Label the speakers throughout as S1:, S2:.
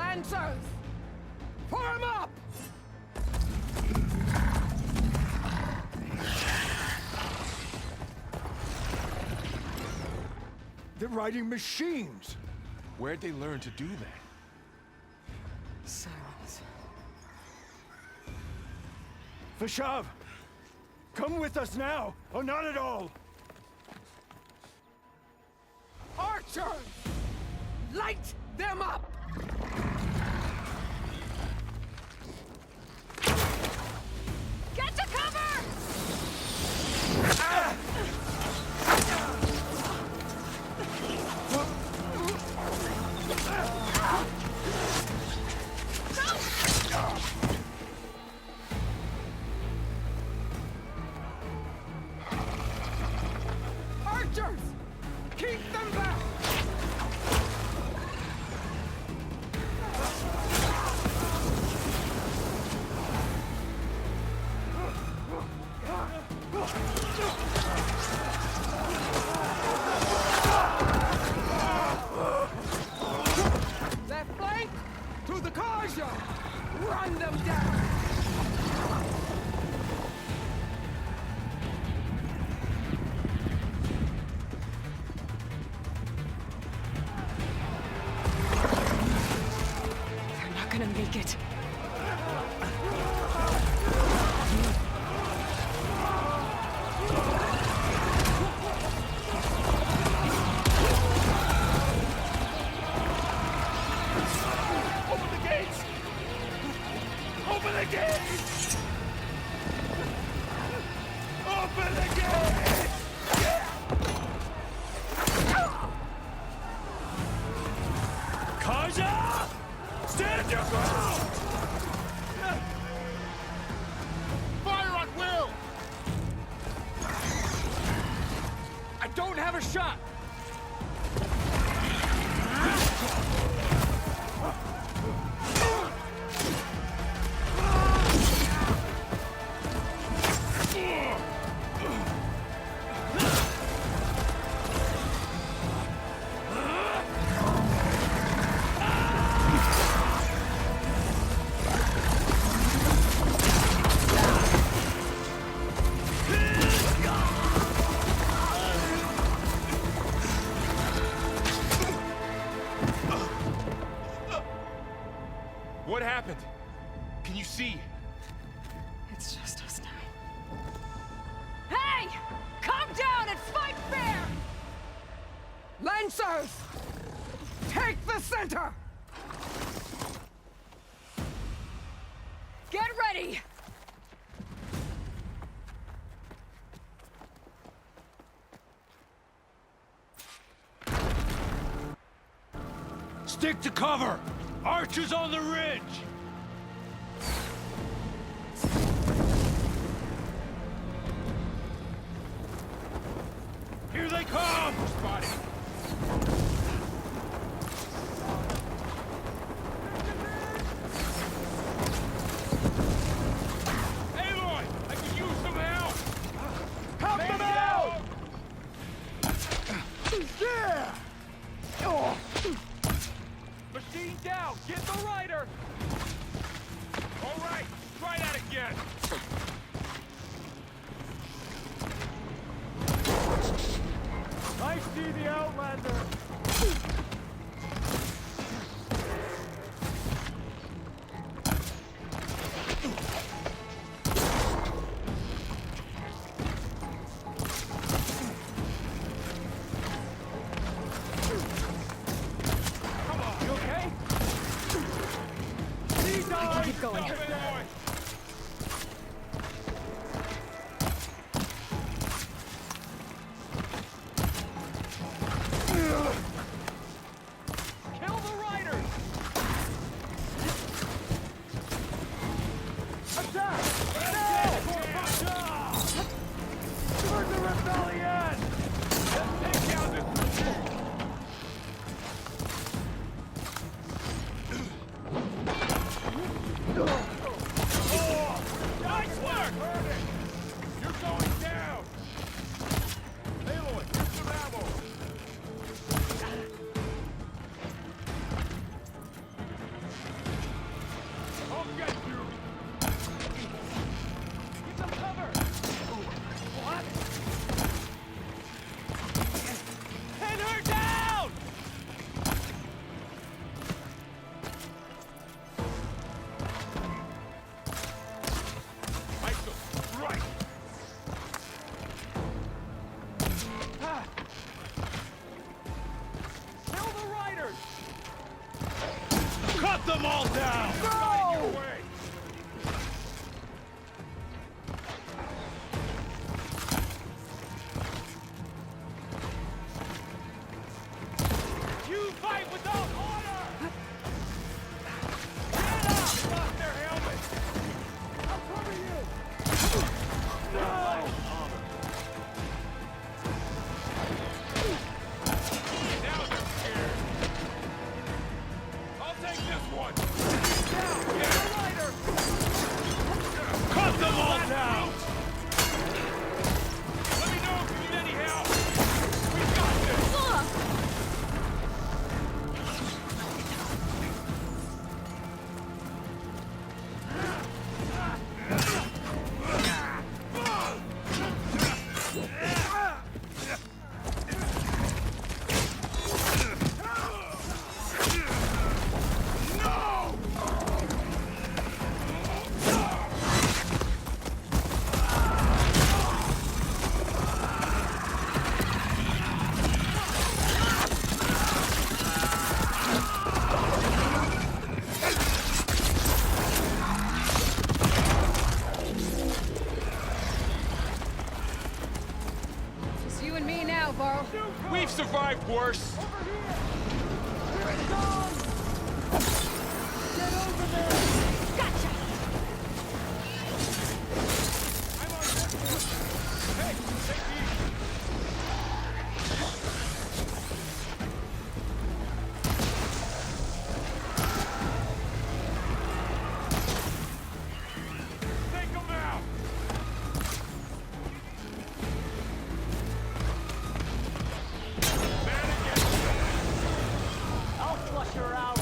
S1: Lancers! Form up!
S2: They're riding machines!
S3: Where'd they learn to do that?
S1: Silence.
S2: Vashav! Come with us now, or not at all!
S1: Archers! Light them up! Get to cover! Archers! Keep them back! Left flank! To the Kaja! Run them down! They're not gonna make it.
S2: Open the gates! Open the gates! Open the gates! Kaja! Stand your ground! Fire at will! I don't have a shot!
S3: What happened? Can you see?
S1: It's just us now. Hey! Calm down and fight fair! Lancers! Take the center! Get ready!
S2: Stick to cover! Archers on the ridge! Here they come! Spotted! Aloy! I can use some help! Help them out! Yeah! Oh. Machine down! Get the rider! All right, try that again! I see the them all down!
S1: Go!
S3: You fight without order! Get up! Lock their helmets!
S2: I'm coming in! No!
S3: Now they're scared. I'll take this one.
S2: Down! Get a lighter! Cut them all down!
S3: Let me know if you need any help. We got this.
S1: Just you and me now, Varl.
S3: We've survived worse.
S1: Gotcha!
S3: I'm on this one. Hey, take it easy. Take them out. Man against
S2: I'll flush her out!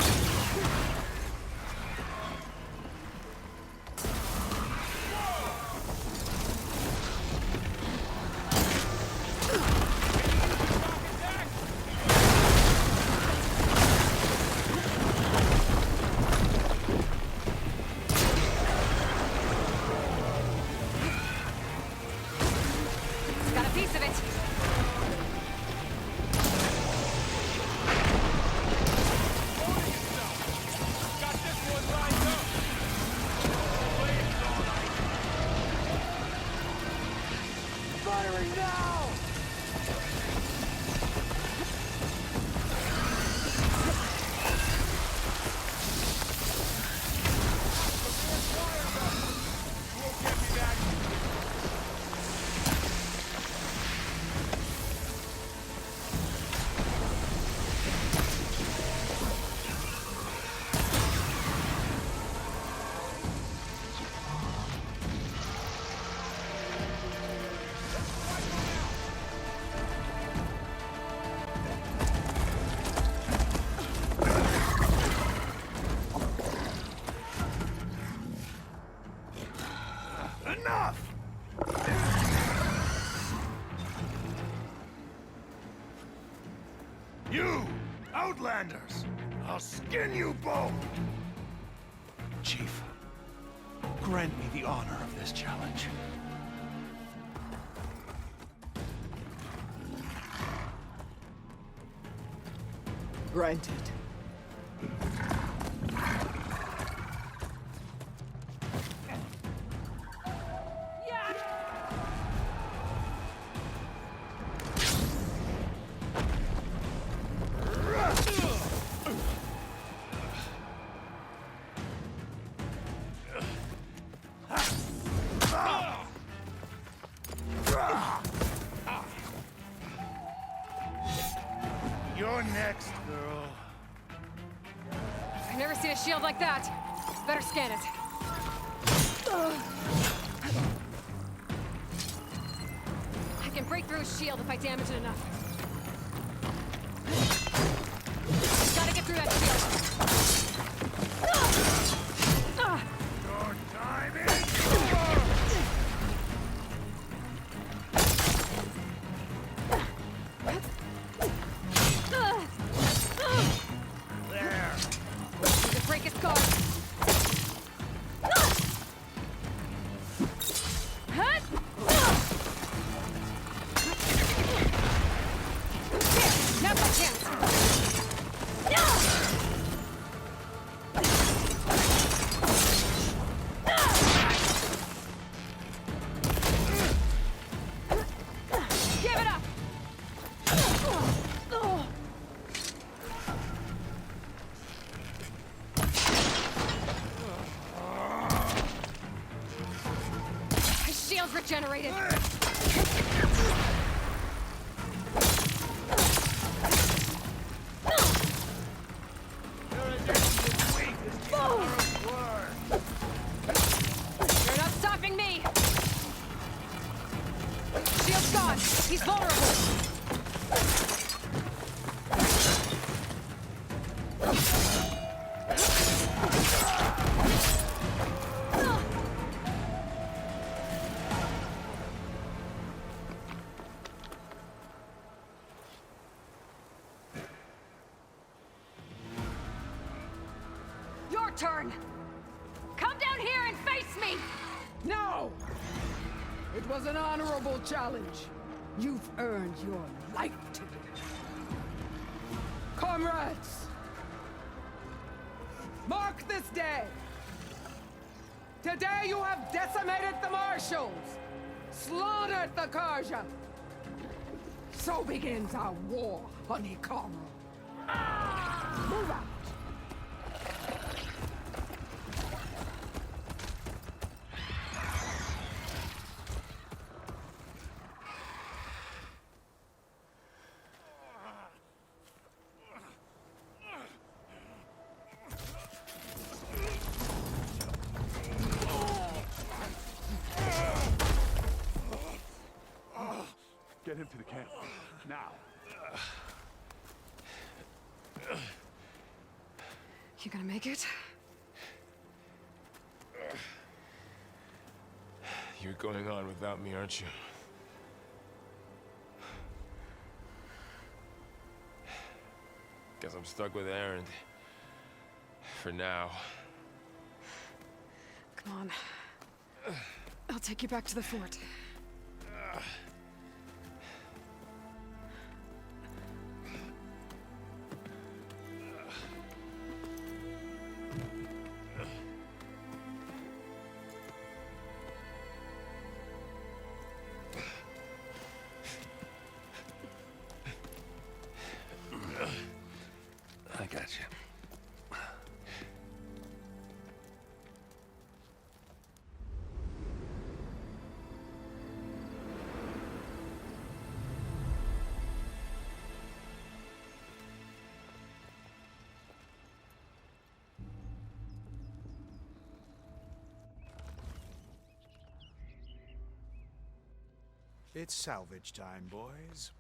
S1: Got a piece of it.
S3: got this one lined up. Blade's all right.
S2: Firing now!
S3: Won't get me that easy.
S2: Enough! You, Outlanders! I'll skin you both! Chief, grant me the honor of this challenge.
S4: Granted.
S2: You're next, girl.
S1: I've never seen a shield like that. Better scan it. I can break through his shield if I damage it enough. Gotta get through that shield.
S2: Your time is over! There!
S1: You can break his guard. Hut! There, now I can't. generated! You're not stopping me! Shield's gone! He's vulnerable! Your turn! Come down here and face me!
S4: No! It was an honorable challenge. You've earned your life today. Comrades! Mark this day! Today you have decimated the Marshals! Slaughtered the Karja! So begins our war on Ikaru. Move out!
S2: Get him to the camp. Now.
S1: You gonna make it?
S3: You're going on without me, aren't you? Guess I'm stuck with Erend. For now.
S1: Come on. I'll take you back to the fort.
S3: I got you.
S2: It's salvage time, boys.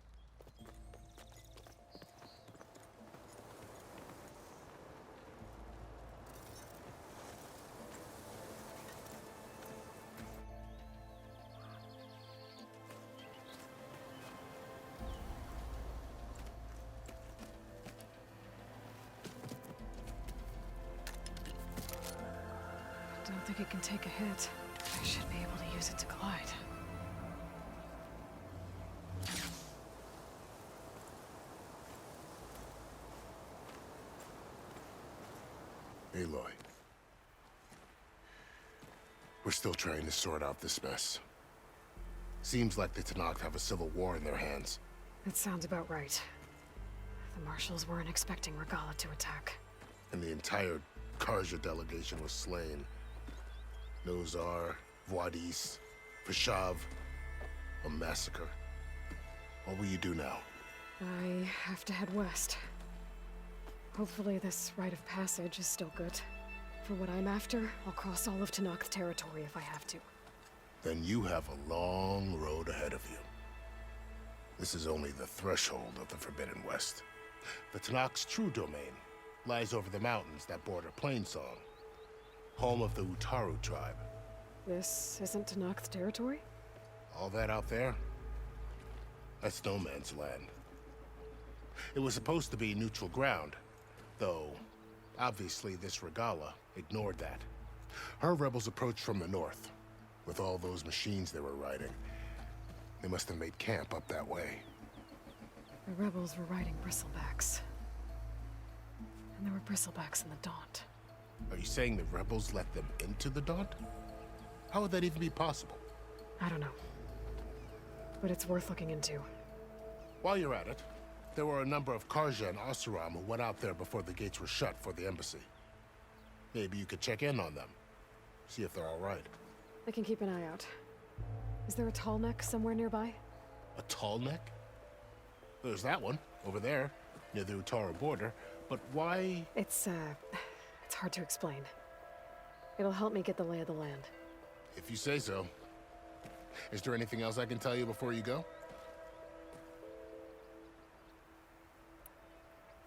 S1: Don't think it can take a hit. I should be able to use it to glide.
S5: Aloy. We're still trying to sort out this mess. Seems like the Tenakth have a civil war in their hands.
S1: That sounds about right. The Marshals weren't expecting Regalla to attack.
S5: And the entire Karja delegation was slain. Nozar, Vuadis, Vashav. A massacre. What will you do now?
S1: I have to head west. Hopefully this rite of passage is still good. For what I'm after, I'll cross all of Tenakth territory if I have to.
S5: Then you have a long road ahead of you. This is only the threshold of the Forbidden West. The Tenakth's true domain lies over the mountains that border Plainsong, home of the Utaru tribe.
S1: This isn't Tenakth territory?
S5: All that out there? That's no man's land. It was supposed to be neutral ground, though obviously this Regalla ignored that. Her rebels approached from the north, with all those machines they were riding. They must have made camp up that way.
S1: The rebels were riding bristlebacks. And there were bristlebacks in the Daunt.
S5: Are you saying the rebels let them into the Daunt? How would that even be possible?
S1: I don't know. But it's worth looking into.
S5: While you're at it, there were a number of Karja and Oseram who went out there before the gates were shut for the embassy. Maybe you could check in on them. See if they're all right.
S1: I can keep an eye out. Is there a tall neck somewhere nearby?
S5: A tall neck? There's that one, over there, near the Utaru border. But why?
S1: It's hard to explain. It'll help me get the lay of the land.
S5: If you say so. Is there anything else I can tell you before you go?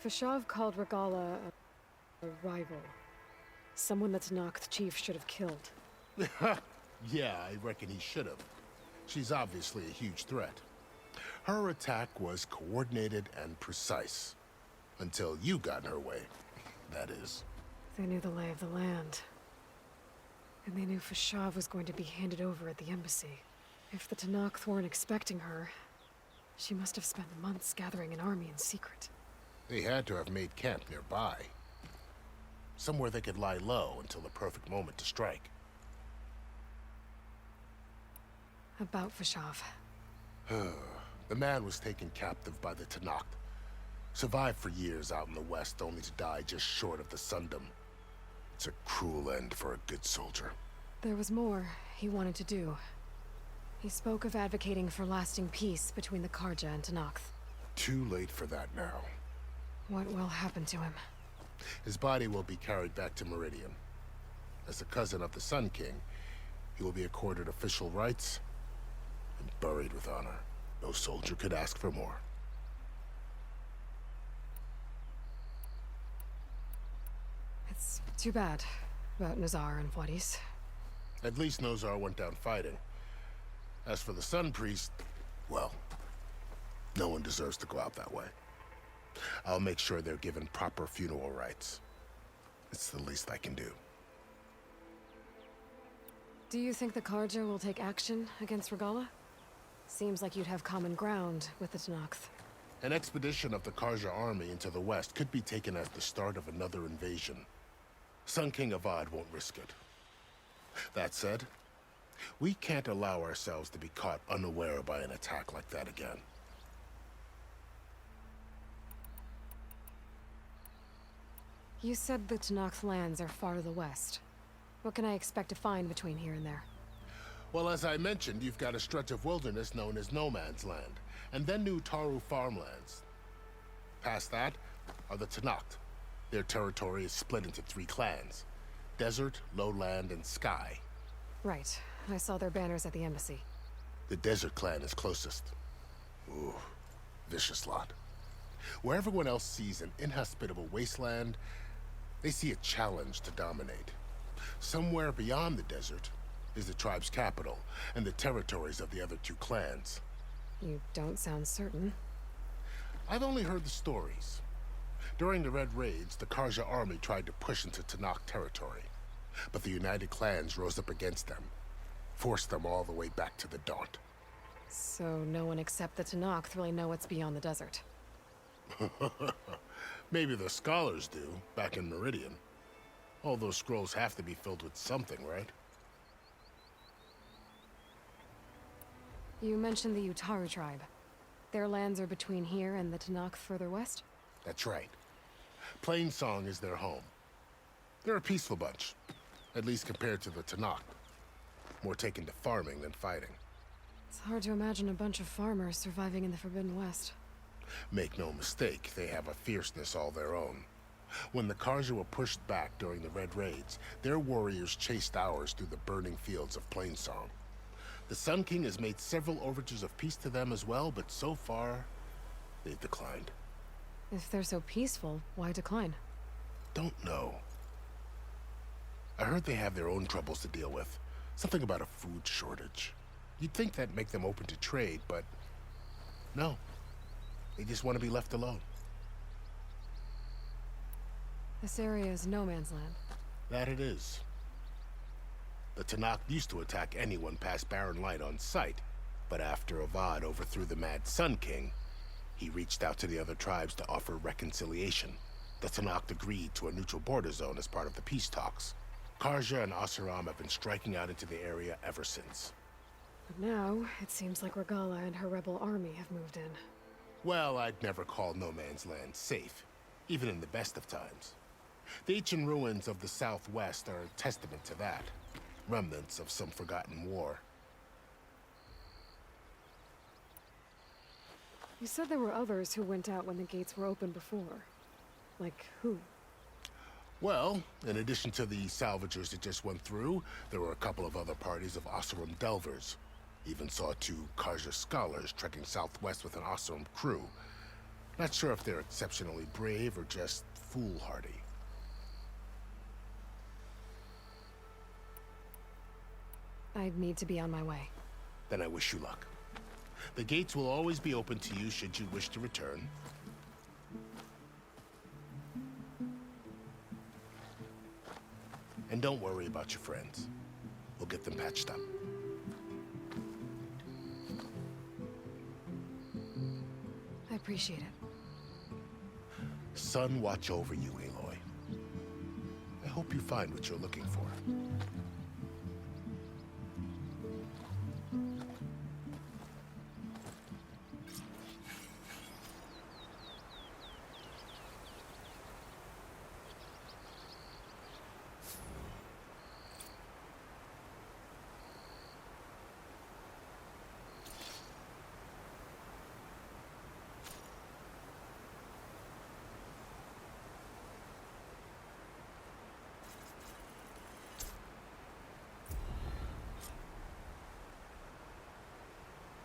S1: Fashav called Regala a rival. Someone that Tenakth chief should have killed.
S5: Yeah, I reckon he should have. She's obviously a huge threat. Her attack was coordinated and precise. Until you got in her way, that is.
S1: They knew the lay of the land. And they knew Fashav was going to be handed over at the embassy. If the Tenakth weren't expecting her, she must have spent months gathering an army in secret.
S5: They had to have made camp nearby. Somewhere they could lie low until the perfect moment to strike.
S1: About Fashav.
S5: The man was taken captive by the Tenakth. Survived for years out in the west, only to die just short of the Sundom. It's a cruel end for a good soldier.
S1: There was more he wanted to do. He spoke of advocating for lasting peace between the Karja and Tenakth.
S5: Too late for that now.
S1: What will happen to him?
S5: His body will be carried back to Meridian. As a cousin of the Sun King, he will be accorded official rights and buried with honor. No soldier could ask for more.
S1: It's too bad about Nazar and Wadis.
S5: At least Nozar went down fighting. As for the Sun Priest, well, no one deserves to go out that way. I'll make sure they're given proper funeral rites. It's the least I can do.
S1: Do you think the Karja will take action against Regala? Seems like you'd have common ground with the Tenakth.
S5: An expedition of the Karja army into the west could be taken as the start of another invasion. Sun King Avad won't risk it. That said, we can't allow ourselves to be caught unaware by an attack like that again.
S1: You said the Tenakth lands are far to the west. What can I expect to find between here and there?
S5: Well, as I mentioned, you've got a stretch of wilderness known as No Man's Land, and then New Taru farmlands. Past that are the Tenakth. Their territory is split into 3 clans: Desert, Lowland, and Sky.
S1: Right. I saw their banners at the embassy.
S5: The Desert clan is closest. Ooh, vicious lot. Where everyone else sees an inhospitable wasteland, they see a challenge to dominate. Somewhere beyond the desert is the tribe's capital and the territories of the other 2 clans.
S1: You don't sound certain.
S5: I've only heard the stories. During the Red Raids, the Karja army tried to push into Tenakth territory, but the United Clans rose up against them, forced them all the way back to the Daunt.
S1: So no one except the Tenakth really know what's beyond the desert.
S5: Maybe the scholars do, back in Meridian. All those scrolls have to be filled with something, right?
S1: You mentioned the Utaru tribe. Their lands are between here and the Tenakth further west?
S5: That's right. Plainsong is their home. They're a peaceful bunch, at least compared to the Tenakth. More taken to farming than fighting.
S1: It's hard to imagine a bunch of farmers surviving in the Forbidden West.
S5: Make no mistake, they have a fierceness all their own. When the Karja were pushed back during the Red Raids, their warriors chased ours through the burning fields of Plainsong. The Sun King has made several overtures of peace to them as well, but so far, they've declined.
S1: If they're so peaceful, why decline?
S5: Don't know. I heard they have their own troubles to deal with. Something about a food shortage. You'd think that'd make them open to trade, but no. They just want to be left alone.
S1: This area is no man's land.
S5: That it is. The Tenakth used to attack anyone past Barren Light on sight, but after Avad overthrew the Mad Sun King, he reached out to the other tribes to offer reconciliation. The Tenakth agreed to a neutral border zone as part of the peace talks. Karja and Oseram have been striking out into the area ever since.
S1: But now, it seems like Regala and her rebel army have moved in.
S5: Well, I'd never call No Man's Land safe, even in the best of times. The ancient ruins of the Southwest are a testament to that. Remnants of some forgotten war.
S1: You said there were others who went out when the gates were open before. Like who?
S5: Well, in addition to the salvagers that just went through, there were a couple of other parties of Oseram Delvers. Even saw 2 Karja scholars trekking southwest with an Oseram crew. Not sure if they're exceptionally brave or just foolhardy.
S1: I'd need to be on my way.
S5: Then I wish you luck. The gates will always be open to you should you wish to return. And don't worry about your friends. We'll get them patched up.
S1: I appreciate it.
S5: Sun watch over you, Aloy. I hope you find what you're looking for.